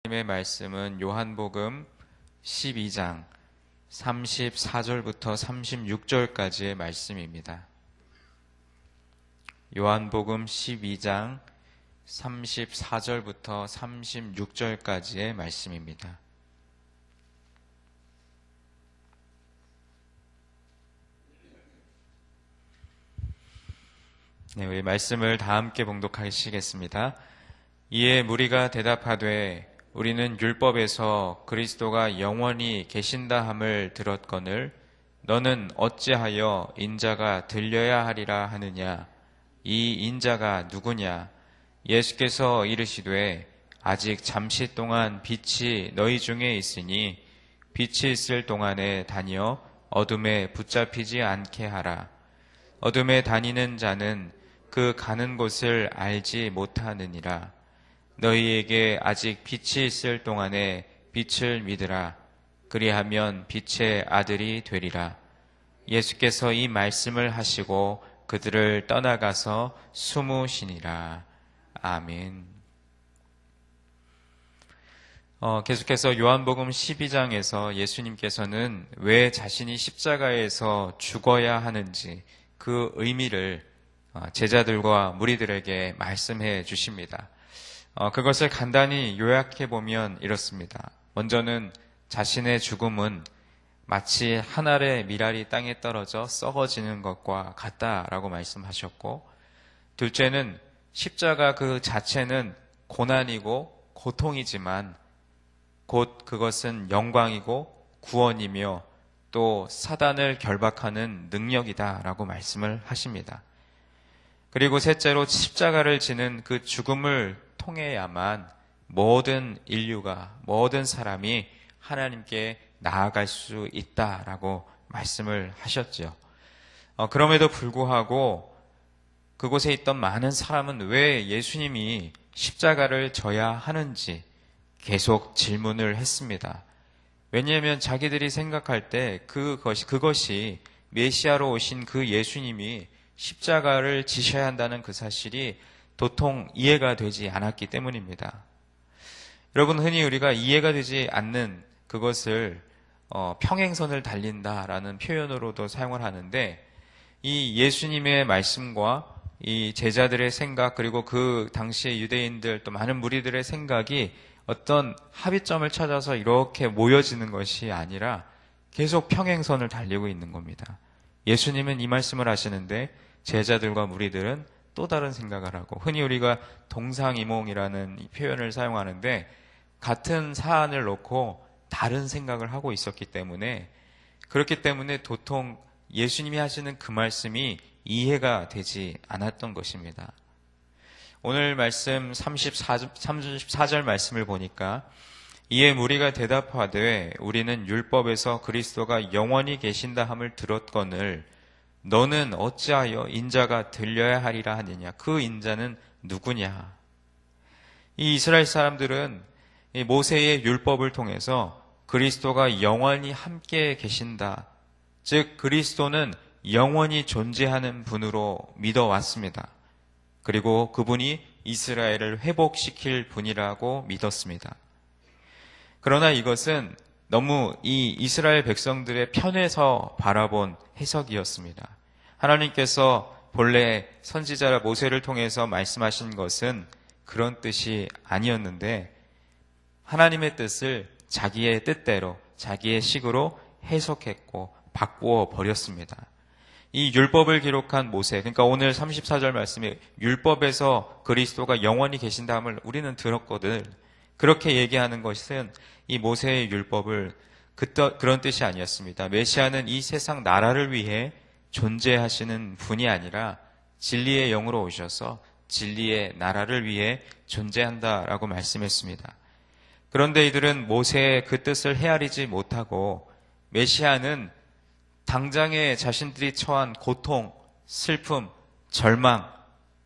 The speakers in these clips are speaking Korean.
하나님의 말씀은 요한복음 12장 34절부터 36절까지의 말씀입니다. 요한복음 12장 34절부터 36절까지의 말씀입니다. 네, 우리 말씀을 다 함께 봉독하시겠습니다. 이에 무리가 대답하되 우리는 율법에서 그리스도가 영원히 계신다 함을 들었거늘 너는 어찌하여 인자가 들려야 하리라 하느냐? 이 인자가 누구냐? 예수께서 이르시되 아직 잠시 동안 빛이 너희 중에 있으니 빛이 있을 동안에 다니어 어둠에 붙잡히지 않게 하라. 어둠에 다니는 자는 그 가는 곳을 알지 못하느니라. 너희에게 아직 빛이 있을 동안에 빛을 믿으라. 그리하면 빛의 아들이 되리라. 예수께서 이 말씀을 하시고 그들을 떠나가서 숨으시니라. 아멘. 계속해서 요한복음 12장에서 예수님께서는 왜 자신이 십자가에서 죽어야 하는지 그 의미를 제자들과 무리들에게 말씀해 주십니다. 그것을 간단히 요약해 보면 이렇습니다. 먼저는 자신의 죽음은 마치 한 알의 밀알이 땅에 떨어져 썩어지는 것과 같다라고 말씀하셨고, 둘째는 십자가 그 자체는 고난이고 고통이지만 곧 그것은 영광이고 구원이며 또 사단을 결박하는 능력이다라고 말씀을 하십니다. 그리고 셋째로 십자가를 지는 그 죽음을 통해야만 모든 인류가, 모든 사람이 하나님께 나아갈 수 있다라고 말씀을 하셨죠. 그럼에도 불구하고 그곳에 있던 많은 사람은 왜 예수님이 십자가를 져야 하는지 계속 질문을 했습니다. 왜냐하면 자기들이 생각할 때 그것이 메시아로 오신 그 예수님이 십자가를 지셔야 한다는 그 사실이 도통 이해가 되지 않았기 때문입니다. 여러분, 흔히 우리가 이해가 되지 않는 그것을 평행선을 달린다라는 표현으로도 사용을 하는데, 이 예수님의 말씀과 이 제자들의 생각, 그리고 그 당시의 유대인들 또 많은 무리들의 생각이 어떤 합의점을 찾아서 이렇게 모여지는 것이 아니라 계속 평행선을 달리고 있는 겁니다. 예수님은 이 말씀을 하시는데 제자들과 무리들은 또 다른 생각을 하고, 흔히 우리가 동상이몽이라는 표현을 사용하는데 같은 사안을 놓고 다른 생각을 하고 있었기 때문에, 그렇기 때문에 도통 예수님이 하시는 그 말씀이 이해가 되지 않았던 것입니다. 오늘 말씀 34절 말씀을 보니까 이에 무리가 대답하되 우리는 율법에서 그리스도가 영원히 계신다 함을 들었거늘 너는 어찌하여 인자가 들려야 하리라 하느냐? 그 인자는 누구냐? 이 이스라엘 사람들은 이 모세의 율법을 통해서 그리스도가 영원히 함께 계신다, 즉 그리스도는 영원히 존재하는 분으로 믿어왔습니다. 그리고 그분이 이스라엘을 회복시킬 분이라고 믿었습니다. 그러나 이것은 너무 이 이스라엘 백성들의 편에서 바라본 해석이었습니다. 하나님께서 본래 선지자 모세를 통해서 말씀하신 것은 그런 뜻이 아니었는데, 하나님의 뜻을 자기의 뜻대로, 자기의 식으로 해석했고 바꾸어 버렸습니다. 이 율법을 기록한 모세, 그러니까 오늘 34절 말씀에 율법에서 그리스도가 영원히 계신다함을 우리는 들었거든, 그렇게 얘기하는 것은 이 모세의 율법을 그런 뜻이 아니었습니다. 메시아는 이 세상 나라를 위해 존재하시는 분이 아니라 진리의 영으로 오셔서 진리의 나라를 위해 존재한다라고 말씀했습니다. 그런데 이들은 모세의 그 뜻을 헤아리지 못하고 메시아는 당장에 자신들이 처한 고통, 슬픔, 절망,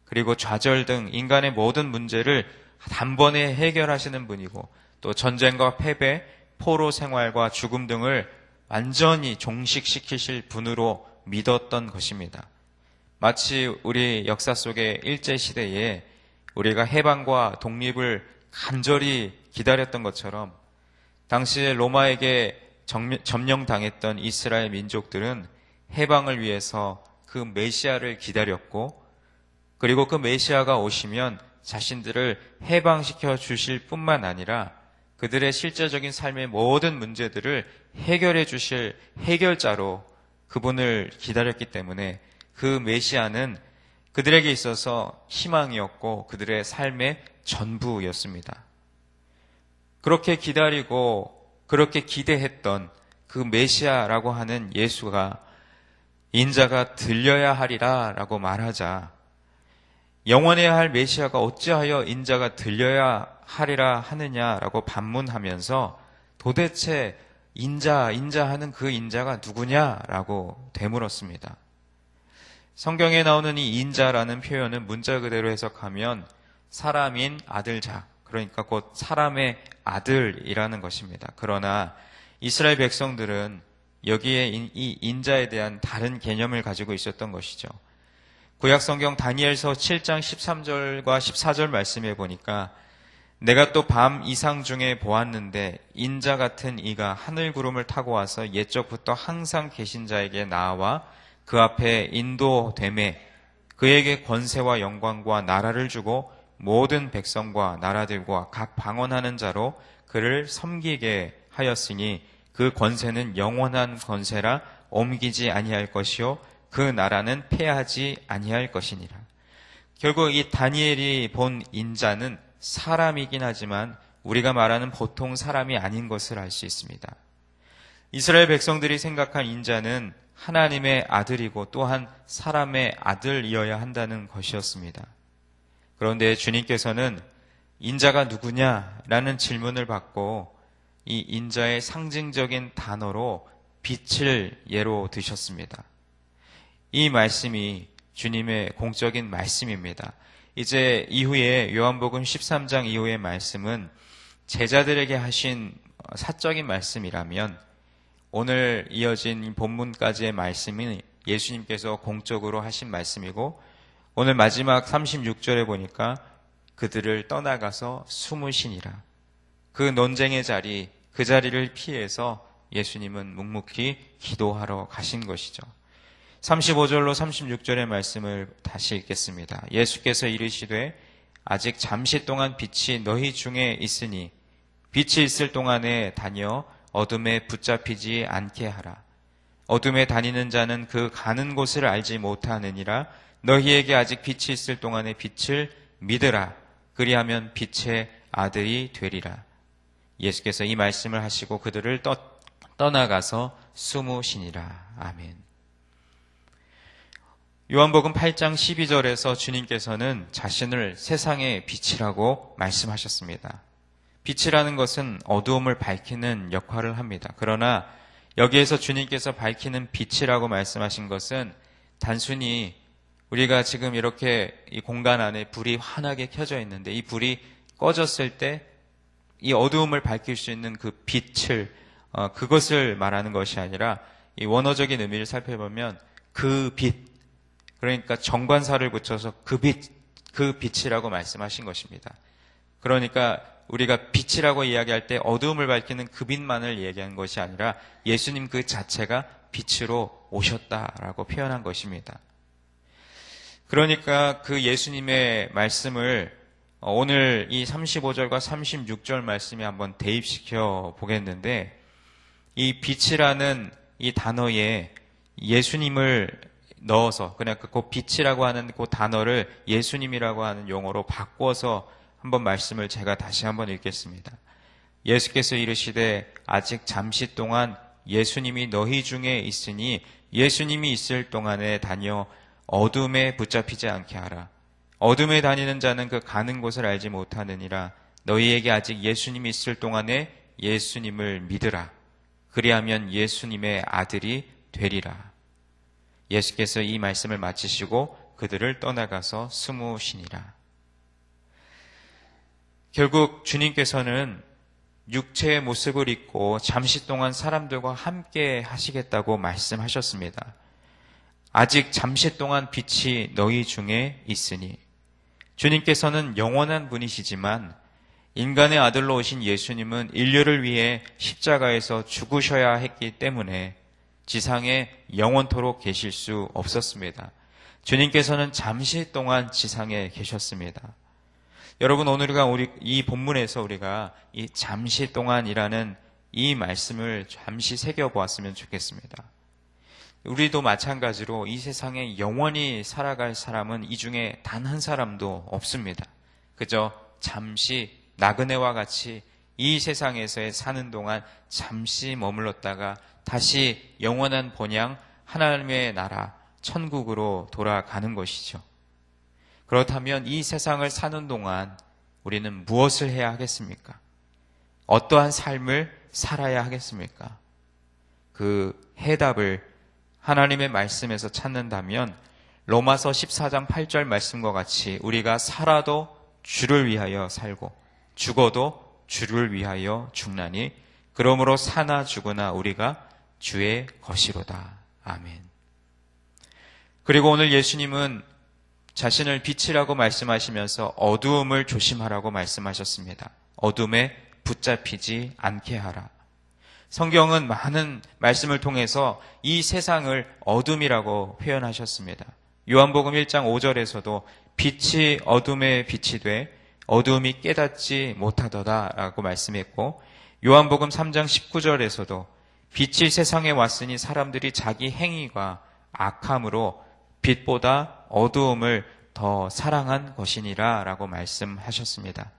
그리고 좌절 등 인간의 모든 문제를 단번에 해결하시는 분이고, 또 전쟁과 패배, 포로 생활과 죽음 등을 완전히 종식시키실 분으로 믿었던 것입니다. 마치 우리 역사 속의 일제시대에 우리가 해방과 독립을 간절히 기다렸던 것처럼 당시에 로마에게 점령당했던 이스라엘 민족들은 해방을 위해서 그 메시아를 기다렸고, 그리고 그 메시아가 오시면 자신들을 해방시켜 주실 뿐만 아니라 그들의 실제적인 삶의 모든 문제들을 해결해 주실 해결자로 그분을 기다렸기 때문에 그 메시아는 그들에게 있어서 희망이었고 그들의 삶의 전부였습니다. 그렇게 기다리고 그렇게 기대했던 그 메시아라고 하는 예수가 인자가 들려야 하리라 라고 말하자, 영원해야 할 메시아가 어찌하여 인자가 들려야 하리라 하느냐라고 반문하면서 도대체 인자하는 그 인자가 누구냐라고 되물었습니다. 성경에 나오는 이 인자라는 표현은 문자 그대로 해석하면 사람인 아들자, 그러니까 곧 사람의 아들이라는 것입니다. 그러나 이스라엘 백성들은 여기에 이 인자에 대한 다른 개념을 가지고 있었던 것이죠. 구약성경 다니엘서 7장 13절과 14절 말씀해 보니까 내가 또 밤 이상 중에 보았는데 인자 같은 이가 하늘 구름을 타고 와서 옛적부터 항상 계신 자에게 나와 그 앞에 인도되매 그에게 권세와 영광과 나라를 주고 모든 백성과 나라들과 각 방언하는 자로 그를 섬기게 하였으니 그 권세는 영원한 권세라 옮기지 아니할 것이요 그 나라는 패하지 아니할 것이니라. 결국 이 다니엘이 본 인자는 사람이긴 하지만 우리가 말하는 보통 사람이 아닌 것을 알 수 있습니다. 이스라엘 백성들이 생각한 인자는 하나님의 아들이고 또한 사람의 아들이어야 한다는 것이었습니다. 그런데 주님께서는 인자가 누구냐라는 질문을 받고 이 인자의 상징적인 단어로 빛을 예로 드셨습니다. 이 말씀이 주님의 공적인 말씀입니다. 이제 이후에 요한복음 13장 이후의 말씀은 제자들에게 하신 사적인 말씀이라면 오늘 이어진 본문까지의 말씀은 예수님께서 공적으로 하신 말씀이고 오늘 마지막 36절에 보니까 그들을 떠나가서 숨으시니라. 그 논쟁의 자리, 그 자리를 피해서 예수님은 묵묵히 기도하러 가신 것이죠. 35절로 36절의 말씀을 다시 읽겠습니다. 예수께서 이르시되 아직 잠시 동안 빛이 너희 중에 있으니 빛이 있을 동안에 다녀 어둠에 붙잡히지 않게 하라. 어둠에 다니는 자는 그 가는 곳을 알지 못하느니라. 너희에게 아직 빛이 있을 동안에 빛을 믿으라. 그리하면 빛의 아들이 되리라. 예수께서 이 말씀을 하시고 그들을 떠나가서 숨으시니라. 아멘. 요한복음 8장 12절에서 주님께서는 자신을 세상의 빛이라고 말씀하셨습니다. 빛이라는 것은 어두움을 밝히는 역할을 합니다. 그러나 여기에서 주님께서 밝히는 빛이라고 말씀하신 것은 단순히 우리가 지금 이렇게 이 공간 안에 불이 환하게 켜져 있는데 이 불이 꺼졌을 때 이 어두움을 밝힐 수 있는 그 빛을 그것을 말하는 것이 아니라 이 원어적인 의미를 살펴보면 그 빛, 그러니까 정관사를 붙여서 그 빛이라고 말씀하신 것입니다. 그러니까 우리가 빛이라고 이야기할 때 어두움을 밝히는 그 빛만을 이야기한 것이 아니라 예수님 그 자체가 빛으로 오셨다라고 표현한 것입니다. 그러니까 그 예수님의 말씀을 오늘 이 35절과 36절 말씀에 한번 대입시켜 보겠는데 이 빛이라는 이 단어에 예수님을 넣어서 그냥 그 빛이라고 하는 그 단어를 예수님이라고 하는 용어로 바꿔서 한번 말씀을 제가 다시 한번 읽겠습니다. 예수께서 이르시되 아직 잠시 동안 예수님이 너희 중에 있으니 예수님이 있을 동안에 다녀 어둠에 붙잡히지 않게 하라. 어둠에 다니는 자는 그 가는 곳을 알지 못하느니라. 너희에게 아직 예수님이 있을 동안에 예수님을 믿으라. 그리하면 예수님의 아들이 되리라. 예수께서 이 말씀을 마치시고 그들을 떠나가서 숨으시니라. 결국 주님께서는 육체의 모습을 입고 잠시 동안 사람들과 함께 하시겠다고 말씀하셨습니다. 아직 잠시 동안 빛이 너희 중에 있으니 주님께서는 영원한 분이시지만 인간의 아들로 오신 예수님은 인류를 위해 십자가에서 죽으셔야 했기 때문에 지상에 영원토록 계실 수 없었습니다. 주님께서는 잠시 동안 지상에 계셨습니다. 여러분, 오늘과 이 본문에서 우리가 이 잠시 동안이라는 이 말씀을 잠시 새겨보았으면 좋겠습니다. 우리도 마찬가지로 이 세상에 영원히 살아갈 사람은 이 중에 단 한 사람도 없습니다. 그저 잠시 나그네와 같이 이 세상에서의 사는 동안 잠시 머물렀다가 다시 영원한 본향 하나님의 나라 천국으로 돌아가는 것이죠. 그렇다면 이 세상을 사는 동안 우리는 무엇을 해야 하겠습니까? 어떠한 삶을 살아야 하겠습니까? 그 해답을 하나님의 말씀에서 찾는다면 로마서 14장 8절 말씀과 같이 우리가 살아도 주를 위하여 살고 죽어도 주를 위하여 죽나니 그러므로 사나 죽으나 우리가 주의 것이로다. 아멘. 그리고 오늘 예수님은 자신을 빛이라고 말씀하시면서 어두움을 조심하라고 말씀하셨습니다. 어둠에 붙잡히지 않게 하라. 성경은 많은 말씀을 통해서 이 세상을 어둠이라고 표현하셨습니다. 요한복음 1장 5절에서도 빛이 어둠에 빛이 돼 어둠이 깨닫지 못하더라라고 말씀했고, 요한복음 3장 19절에서도 빛이 세상에 왔으니 사람들이 자기 행위가 악함으로 빛보다 어두움을 더 사랑한 것이니라 라고 말씀하셨습니다.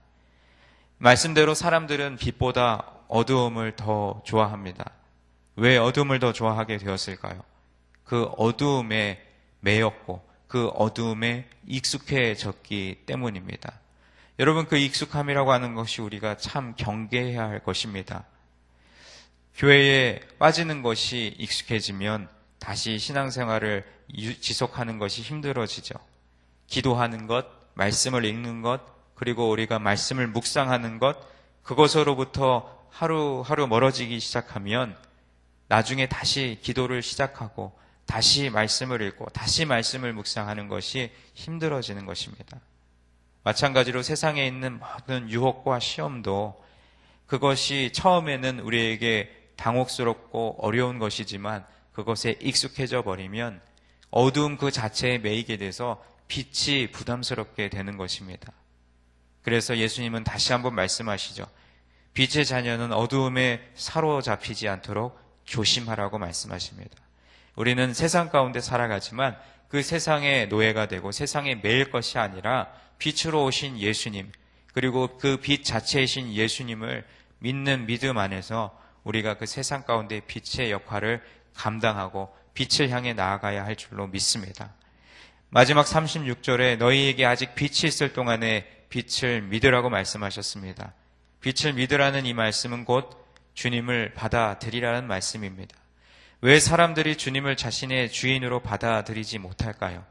말씀대로 사람들은 빛보다 어두움을 더 좋아합니다. 왜 어두움을 더 좋아하게 되었을까요? 그 어두움에 매였고 그 어두움에 익숙해졌기 때문입니다. 여러분, 그 익숙함이라고 하는 것이 우리가 참 경계해야 할 것입니다. 교회에 빠지는 것이 익숙해지면 다시 신앙생활을 지속하는 것이 힘들어지죠. 기도하는 것, 말씀을 읽는 것, 그리고 우리가 말씀을 묵상하는 것, 그것으로부터 하루하루 멀어지기 시작하면 나중에 다시 기도를 시작하고 다시 말씀을 읽고 다시 말씀을 묵상하는 것이 힘들어지는 것입니다. 마찬가지로 세상에 있는 모든 유혹과 시험도 그것이 처음에는 우리에게 당혹스럽고 어려운 것이지만 그것에 익숙해져 버리면 어두움 그 자체에 매이게 돼서 빛이 부담스럽게 되는 것입니다. 그래서 예수님은 다시 한번 말씀하시죠. 빛의 자녀는 어두움에 사로잡히지 않도록 조심하라고 말씀하십니다. 우리는 세상 가운데 살아가지만 그 세상의 노예가 되고 세상에 매일 것이 아니라 빛으로 오신 예수님, 그리고 그 빛 자체이신 예수님을 믿는 믿음 안에서 우리가 그 세상 가운데 빛의 역할을 감당하고 빛을 향해 나아가야 할 줄로 믿습니다. 마지막 36절에 너희에게 아직 빛이 있을 동안에 빛을 믿으라고 말씀하셨습니다. 빛을 믿으라는 이 말씀은 곧 주님을 받아들이라는 말씀입니다. 왜 사람들이 주님을 자신의 주인으로 받아들이지 못할까요?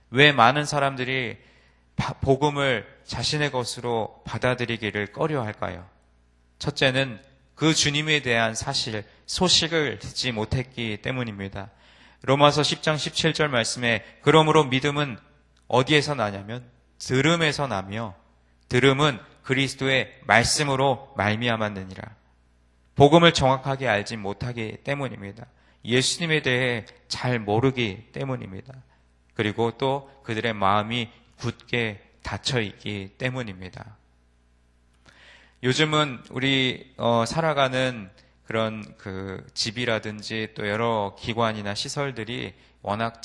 왜 많은 사람들이 복음을 자신의 것으로 받아들이기를 꺼려할까요? 첫째는 그 주님에 대한 소식을 듣지 못했기 때문입니다. 로마서 10장 17절 말씀에 그러므로 믿음은 어디에서 나냐면 들음에서 나며 들음은 그리스도의 말씀으로 말미암았느니라. 복음을 정확하게 알지 못하기 때문입니다. 예수님에 대해 잘 모르기 때문입니다. 그리고 또 그들의 마음이 굳게 닫혀 있기 때문입니다. 요즘은 우리 살아가는 그런 그 집이라든지 또 여러 기관이나 시설들이 워낙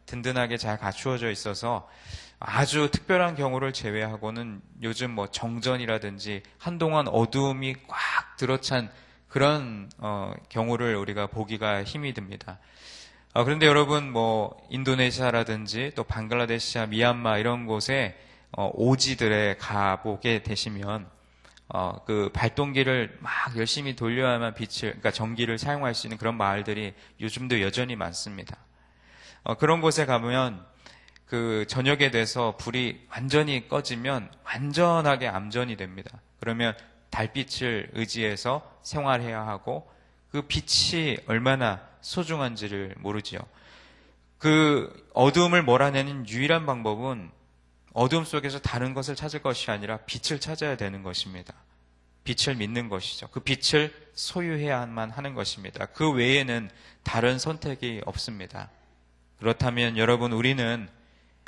든든하게 잘 갖추어져 있어서 아주 특별한 경우를 제외하고는 요즘 뭐 정전이라든지 한동안 어두움이 꽉 들어찬 그런 경우를 우리가 보기가 힘이 듭니다. 그런데 여러분 뭐 인도네시아라든지 또 방글라데시아, 미얀마 이런 곳에 오지들에 가보게 되시면 그 발동기를 막 열심히 돌려야만 그러니까 전기를 사용할 수 있는 그런 마을들이 요즘도 여전히 많습니다. 그런 곳에 가면 그 저녁에 돼서 불이 완전히 꺼지면 완전하게 암전이 됩니다. 그러면 달빛을 의지해서 생활해야 하고 그 빛이 얼마나 소중한지를 모르지요. 그 어두움을 몰아내는 유일한 방법은 어둠 속에서 다른 것을 찾을 것이 아니라 빛을 찾아야 되는 것입니다. 빛을 믿는 것이죠. 그 빛을 소유해야만 하는 것입니다. 그 외에는 다른 선택이 없습니다. 그렇다면 여러분, 우리는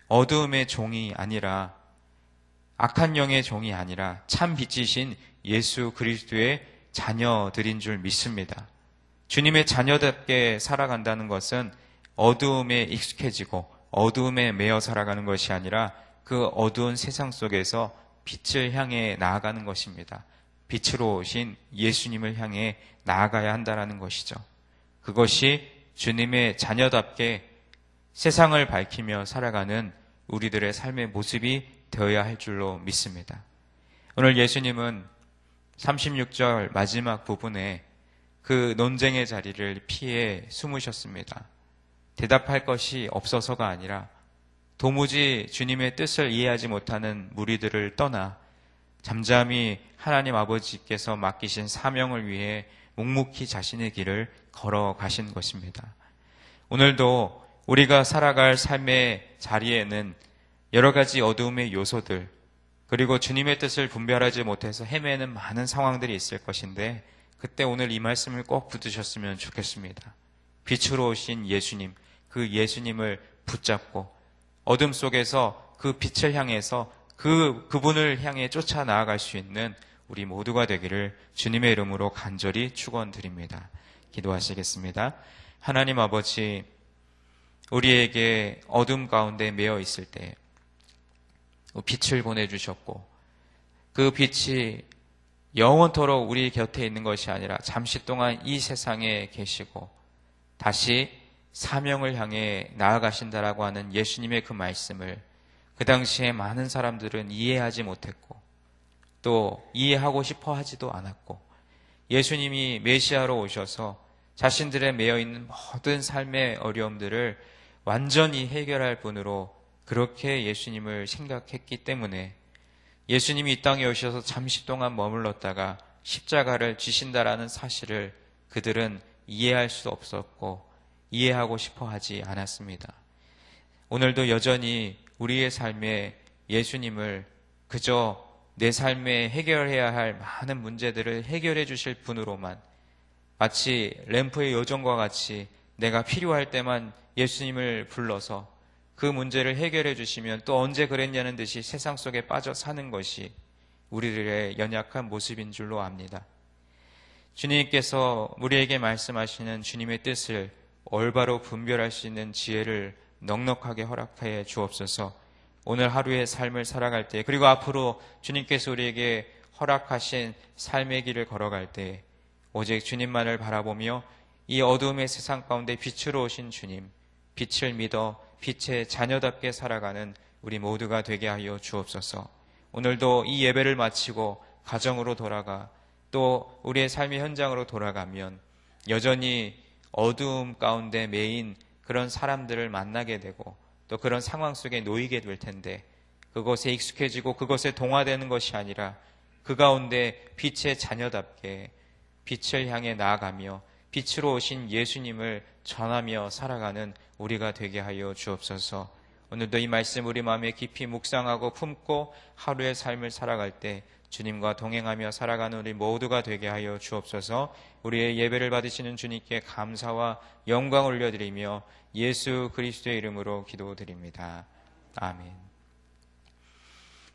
어두움의 종이 아니라, 악한 영의 종이 아니라 참 빛이신 예수 그리스도의 자녀들인 줄 믿습니다. 주님의 자녀답게 살아간다는 것은 어두움에 익숙해지고 어두움에 매여 살아가는 것이 아니라 그 어두운 세상 속에서 빛을 향해 나아가는 것입니다. 빛으로 오신 예수님을 향해 나아가야 한다는 것이죠. 그것이 주님의 자녀답게 세상을 밝히며 살아가는 우리들의 삶의 모습이 되어야 할 줄로 믿습니다. 오늘 예수님은 36절 마지막 부분에 그 논쟁의 자리를 피해 숨으셨습니다. 대답할 것이 없어서가 아니라 도무지 주님의 뜻을 이해하지 못하는 무리들을 떠나 잠잠히 하나님 아버지께서 맡기신 사명을 위해 묵묵히 자신의 길을 걸어가신 것입니다. 오늘도 우리가 살아갈 삶의 자리에는 여러 가지 어두움의 요소들, 그리고 주님의 뜻을 분별하지 못해서 헤매는 많은 상황들이 있을 것인데, 그때 오늘 이 말씀을 꼭 붙드셨으면 좋겠습니다. 빛으로 오신 예수님, 그 예수님을 붙잡고 어둠 속에서 그 빛을 향해서 그분을 향해 쫓아 나아갈 수 있는 우리 모두가 되기를 주님의 이름으로 간절히 축원드립니다. 기도하시겠습니다. 하나님 아버지, 우리에게 어둠 가운데 매여 있을 때 빛을 보내주셨고, 그 빛이 영원토록 우리 곁에 있는 것이 아니라 잠시 동안 이 세상에 계시고 다시 사명을 향해 나아가신다라고 하는 예수님의 그 말씀을 그 당시에 많은 사람들은 이해하지 못했고 또 이해하고 싶어 하지도 않았고, 예수님이 메시아로 오셔서 자신들의 매여있는 모든 삶의 어려움들을 완전히 해결할 분으로 그렇게 예수님을 생각했기 때문에 예수님이 이 땅에 오셔서 잠시 동안 머물렀다가 십자가를 지신다라는 사실을 그들은 이해할 수 없었고 이해하고 싶어 하지 않았습니다. 오늘도 여전히 우리의 삶에 예수님을 그저 내 삶에 해결해야 할 많은 문제들을 해결해 주실 분으로만, 마치 램프의 요정과 같이 내가 필요할 때만 예수님을 불러서 그 문제를 해결해 주시면 또 언제 그랬냐는 듯이 세상 속에 빠져 사는 것이 우리들의 연약한 모습인 줄로 압니다. 주님께서 우리에게 말씀하시는 주님의 뜻을 올바로 분별할 수 있는 지혜를 넉넉하게 허락하여 주옵소서. 오늘 하루의 삶을 살아갈 때, 그리고 앞으로 주님께서 우리에게 허락하신 삶의 길을 걸어갈 때 오직 주님만을 바라보며 이 어두움의 세상 가운데 빛으로 오신 주님, 빛을 믿어 빛의 자녀답게 살아가는 우리 모두가 되게 하여 주옵소서. 오늘도 이 예배를 마치고 가정으로 돌아가 또 우리의 삶의 현장으로 돌아가면 여전히 어두움 가운데 매인 그런 사람들을 만나게 되고 또 그런 상황 속에 놓이게 될 텐데, 그것에 익숙해지고 그것에 동화되는 것이 아니라 그 가운데 빛의 자녀답게 빛을 향해 나아가며 빛으로 오신 예수님을 전하며 살아가는 우리가 되게 하여 주옵소서. 오늘도 이 말씀 우리 마음에 깊이 묵상하고 품고 하루의 삶을 살아갈 때 주님과 동행하며 살아가는 우리 모두가 되게 하여 주옵소서. 우리의 예배를 받으시는 주님께 감사와 영광을 올려드리며 예수 그리스도의 이름으로 기도드립니다. 아멘.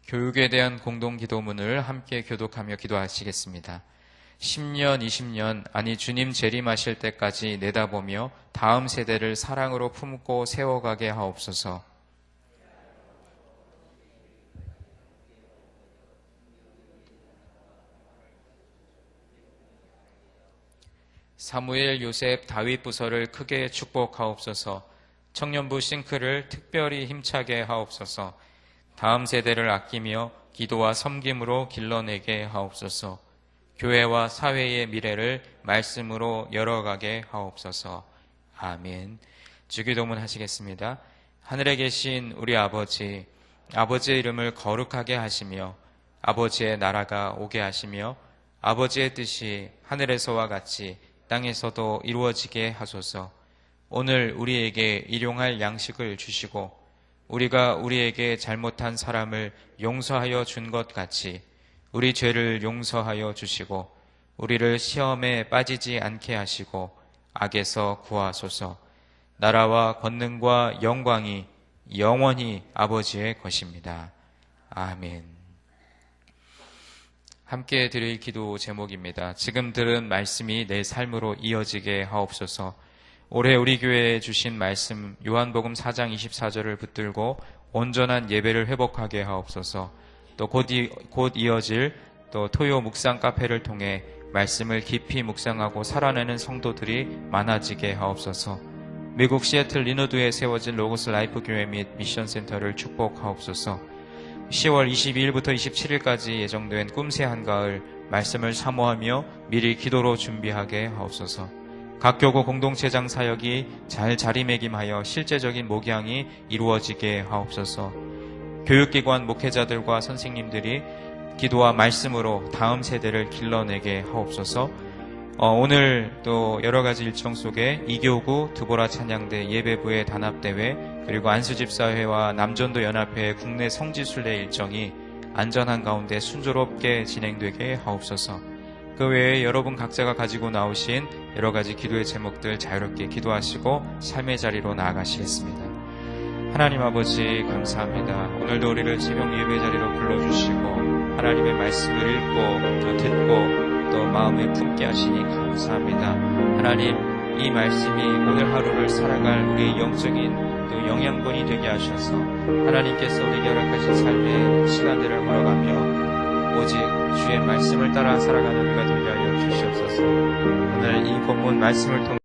교육에 대한 공동기도문을 함께 교독하며 기도하시겠습니다. 10년, 20년, 아니 주님 재림하실 때까지 내다보며 다음 세대를 사랑으로 품고 세워가게 하옵소서. 사무엘, 요셉, 다윗 부서를 크게 축복하옵소서. 청년부 싱크를 특별히 힘차게 하옵소서. 다음 세대를 아끼며 기도와 섬김으로 길러내게 하옵소서. 교회와 사회의 미래를 말씀으로 열어가게 하옵소서. 아멘. 주기도문 하시겠습니다. 하늘에 계신 우리 아버지, 아버지의 이름을 거룩하게 하시며 아버지의 나라가 오게 하시며 아버지의 뜻이 하늘에서와 같이 땅에서도 이루어지게 하소서. 오늘 우리에게 일용할 양식을 주시고 우리가 우리에게 잘못한 사람을 용서하여 준 것 같이 우리 죄를 용서하여 주시고 우리를 시험에 빠지지 않게 하시고 악에서 구하소서. 나라와 권능과 영광이 영원히 아버지의 것입니다. 아멘. 함께 드릴 기도 제목입니다. 지금 들은 말씀이 내 삶으로 이어지게 하옵소서. 올해 우리 교회에 주신 말씀 요한복음 4장 24절을 붙들고 온전한 예배를 회복하게 하옵소서. 또 곧 이어질 또 토요 묵상 카페를 통해 말씀을 깊이 묵상하고 살아내는 성도들이 많아지게 하옵소서. 미국 시애틀 리노드에 세워진 로고스 라이프 교회 및 미션 센터를 축복하옵소서. 10월 22일부터 27일까지 예정된 꿈새 한가을 말씀을 사모하며 미리 기도로 준비하게 하옵소서. 각 교구 공동체장 사역이 잘 자리매김하여 실제적인 목양이 이루어지게 하옵소서. 교육기관 목회자들과 선생님들이 기도와 말씀으로 다음 세대를 길러내게 하옵소서. 오늘 또 여러 가지 일정 속에 이교구 드보라 찬양대 예배부의 단합대회 그리고 안수집사회와 남전도 연합회의 국내 성지순례 일정이 안전한 가운데 순조롭게 진행되게 하옵소서. 그 외에 여러분 각자가 가지고 나오신 여러 가지 기도의 제목들 자유롭게 기도하시고 삶의 자리로 나아가시겠습니다. 하나님 아버지 감사합니다. 오늘도 우리를 새벽 예배 자리로 불러주시고 하나님의 말씀을 읽고 또 듣고 또 마음에 품게 하시니 감사합니다. 하나님, 이 말씀이 오늘 하루를 살아갈 우리의 영적인 또 영양분이 되게 하셔서 하나님께서 우리에게 허락하신 삶의 시간들을 걸어가며 오직 주의 말씀을 따라 살아가는 우리가 되게 하여 주시옵소서. 오늘 이 본문 말씀을 통해